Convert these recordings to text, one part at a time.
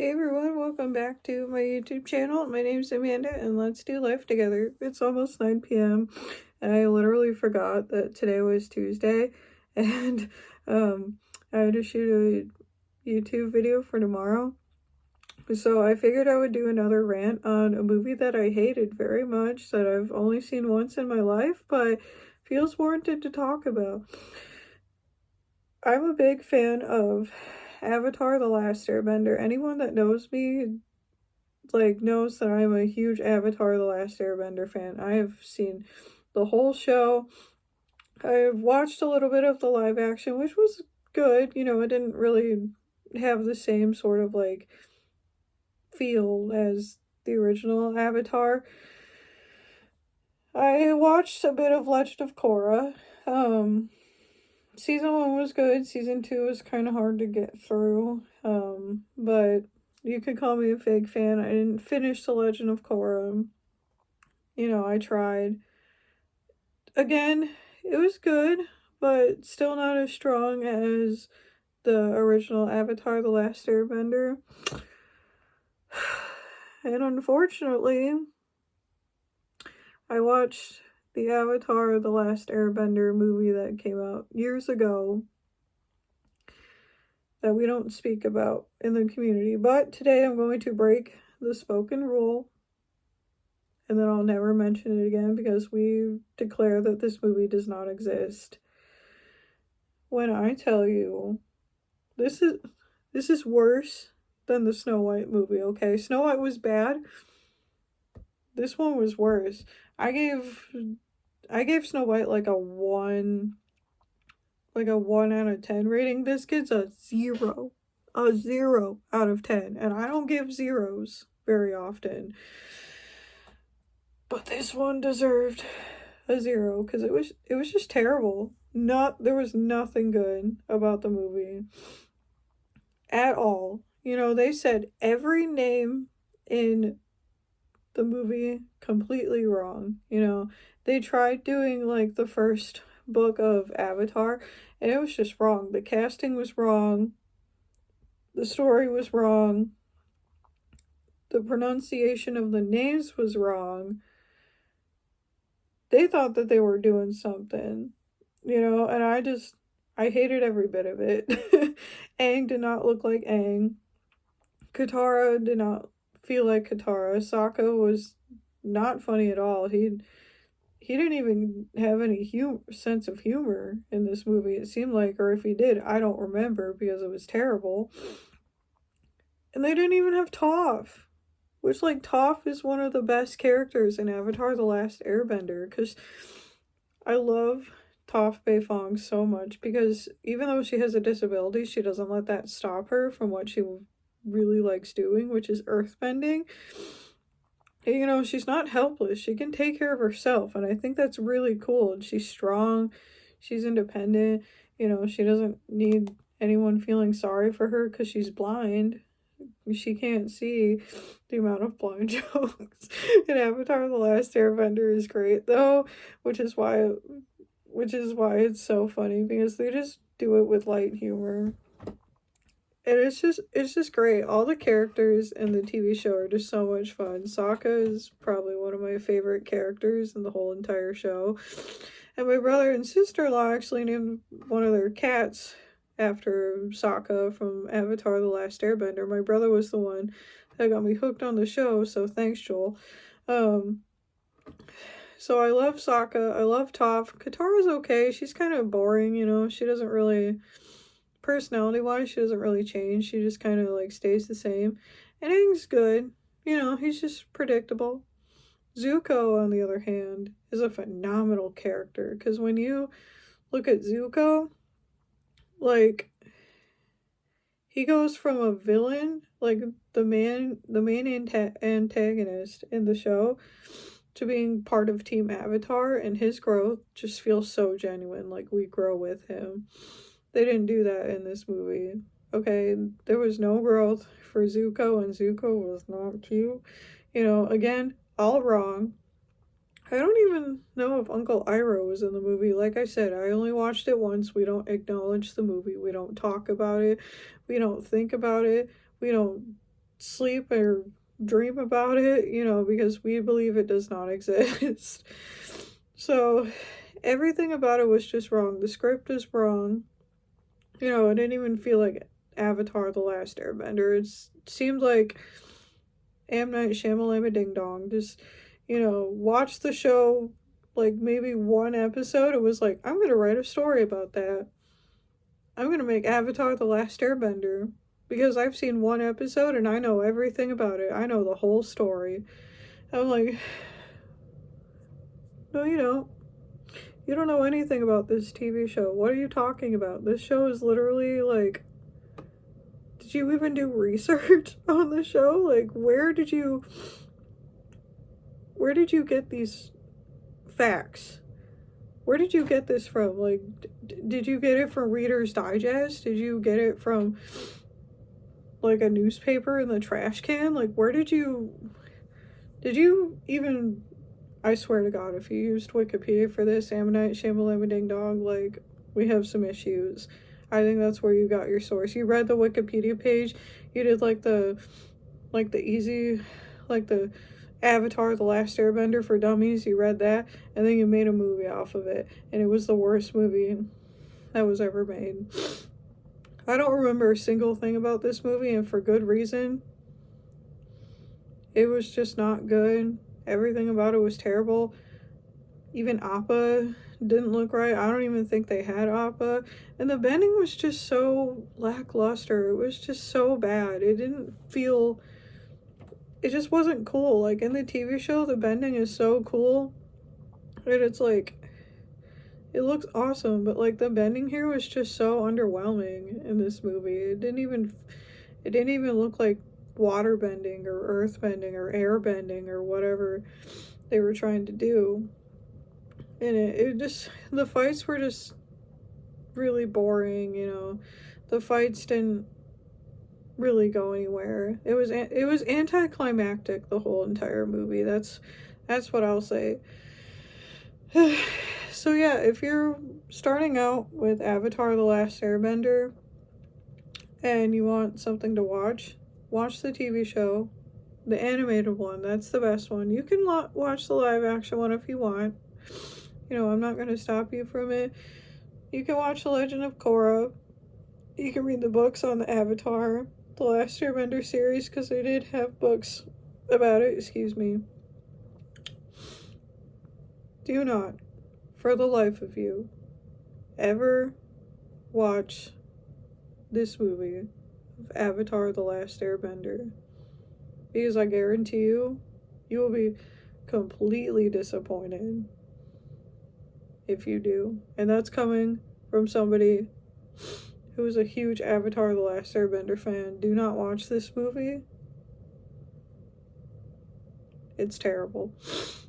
Hey everyone, welcome back to my YouTube channel. My name's Amanda and let's do life together. It's almost 9 p.m. and I literally forgot that today was Tuesday and I had to shoot a YouTube video for tomorrow. So I figured I would do another rant on a movie that I hated very much, that I've only seen once in my life, but feels warranted to talk about. I'm a big fan of Avatar: The Last Airbender. Anyone that knows me knows that I'm a huge Avatar: The Last Airbender fan. I have seen the whole show. I've watched a little bit of the live action, which was good. You know, it didn't really have the same sort of feel as the original Avatar. I watched a bit of Legend of Korra. Season 1 was good. Season 2 was kind of hard to get through. But you could call me a fake fan. I didn't finish The Legend of Korra. You know, I tried. Again, it was good, but still not as strong as the original Avatar: The Last Airbender. And unfortunately, I watched the Avatar: The Last Airbender movie that came out years ago that we don't speak about in the community. But today I'm going to break the spoken rule, and then I'll never mention it again because we declare that this movie does not exist. When I tell you, this is worse than the Snow White movie, okay? Snow White was bad. This one was worse. I gave Snow White like a 1 out of 10 rating. This kid's a 0 out of 10, and I don't give zeros very often. But this one deserved a 0 because it was just terrible. There was nothing good about the movie at all. You know, they said every name in the movie completely wrong. You know, they tried doing like the first book of Avatar and it was just wrong. The casting was wrong. The story was wrong. The pronunciation of the names was wrong. They thought that they were doing something, you know, and I hated every bit of it. Aang did not look like Aang. Katara did not feel like Katara. Sokka was not funny at all. He didn't even have any sense of humor in this movie, it seemed like, or if he did, I don't remember because it was terrible. And they didn't even have Toph, which, Toph is one of the best characters in Avatar: The Last Airbender, because I love Toph Beifong so much, because even though she has a disability, she doesn't let that stop her from what she really likes doing, which is earthbending. You know, she's not helpless. She can take care of herself, and I think that's really cool. And she's strong. She's independent. You know, she doesn't need anyone feeling sorry for her because she's blind. She can't see. The amount of blind jokes in Avatar: The Last Airbender is great, though, which is why it's so funny, because they just do it with light humor. And it's just great. All the characters in the TV show are just so much fun. Sokka is probably one of my favorite characters in the whole entire show. And my brother and sister-in-law actually named one of their cats after Sokka from Avatar: The Last Airbender. My brother was the one that got me hooked on the show, so thanks, Joel. So I love Sokka. I love Toph. Katara's okay. She's kind of boring, you know. She doesn't really... Personality-wise, she doesn't really change. She just kind of, stays the same. And Aang's good. You know, he's just predictable. Zuko, on the other hand, is a phenomenal character. Because when you look at Zuko, he goes from a villain, the main antagonist in the show, to being part of Team Avatar, and his growth just feels so genuine. We grow with him. They didn't do that in this movie. Okay, there was no growth for Zuko, and Zuko was not cute. You know, again, all wrong. I don't even know if Uncle Iroh was in the movie. Like I said, I only watched it once. We don't acknowledge the movie. We don't talk about it. We don't think about it. We don't sleep or dream about it, you know, because we believe it does not exist. So everything about it was just wrong. The script is wrong. You know, it didn't even feel like Avatar The Last Airbender. It seemed like M. Night Shyamalan Ding Dong. Just, you know, watch the show, like maybe one episode. It was like, I'm going to write a story about that. I'm going to make Avatar The Last Airbender. Because I've seen one episode and I know everything about it. I know the whole story. I'm like, no, you don't. You don't know anything about this TV show. What are you talking about? This show is literally like, did you even do research on the show? Like, where did you get these facts? Where did you get this from? Like, did you get it from Reader's Digest? Did you get it from like a newspaper in the trash can? Like, where did you even, I swear to God, if you used Wikipedia for this, M. Night Shyamalan Ding Dong, like, we have some issues. I think that's where you got your source. You read the Wikipedia page, you did like the easy, like the Avatar The Last Airbender for Dummies, you read that, and then you made a movie off of it, and it was the worst movie that was ever made. I don't remember a single thing about this movie, and for good reason. It was just not good. Everything about it was terrible. Even Appa didn't look right. I don't even think they had Appa. And the bending was just so lackluster. It was just so bad. It just wasn't cool. Like, in the TV show, the bending is so cool. And it's like, it looks awesome, but like the bending here was just so underwhelming in this movie. It didn't even look like water bending or earth bending or air bending or whatever they were trying to do. And it just, the fights were just really boring, you know. The fights didn't really go anywhere. It was anticlimactic, the whole entire movie. That's what I'll say. So yeah, if you're starting out with Avatar The Last Airbender and you want something to watch the TV show, the animated one. That's the best one. You can watch the live action one if you want. You know, I'm not going to stop you from it. You can watch The Legend of Korra. You can read the books on the Avatar The Last Airbender series, because they did have books about it. Excuse me. Do not, for the life of you, ever watch this movie of Avatar The Last Airbender. Because I guarantee you, you will be completely disappointed if you do. And that's coming from somebody who is a huge Avatar The Last Airbender fan. Do not watch this movie. It's terrible.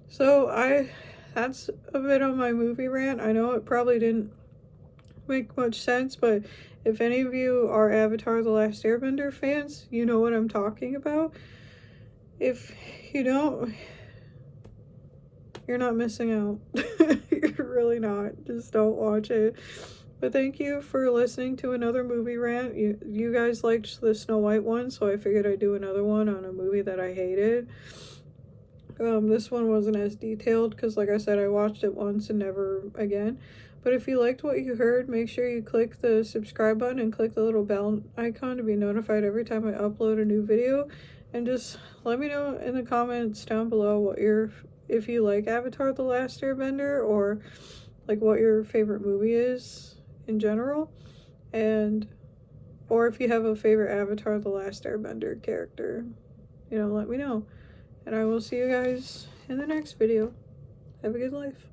So that's a bit on my movie rant. I know it probably didn't make much sense, but if any of you are Avatar The Last Airbender fans, you know what I'm talking about. If you don't, you're not missing out. You're really not. Just don't watch it. But thank you for listening to another movie rant. You guys liked the Snow White one, so I figured I'd do another one on a movie that I hated. This one wasn't as detailed because, like I said, I watched it once and never again. But if you liked what you heard, make sure you click the subscribe button and click the little bell icon to be notified every time I upload a new video. And just let me know in the comments down below if you like Avatar The Last Airbender, or like what your favorite movie is in general, or if you have a favorite Avatar The Last Airbender character. You know, let me know. And I will see you guys in the next video. Have a good life.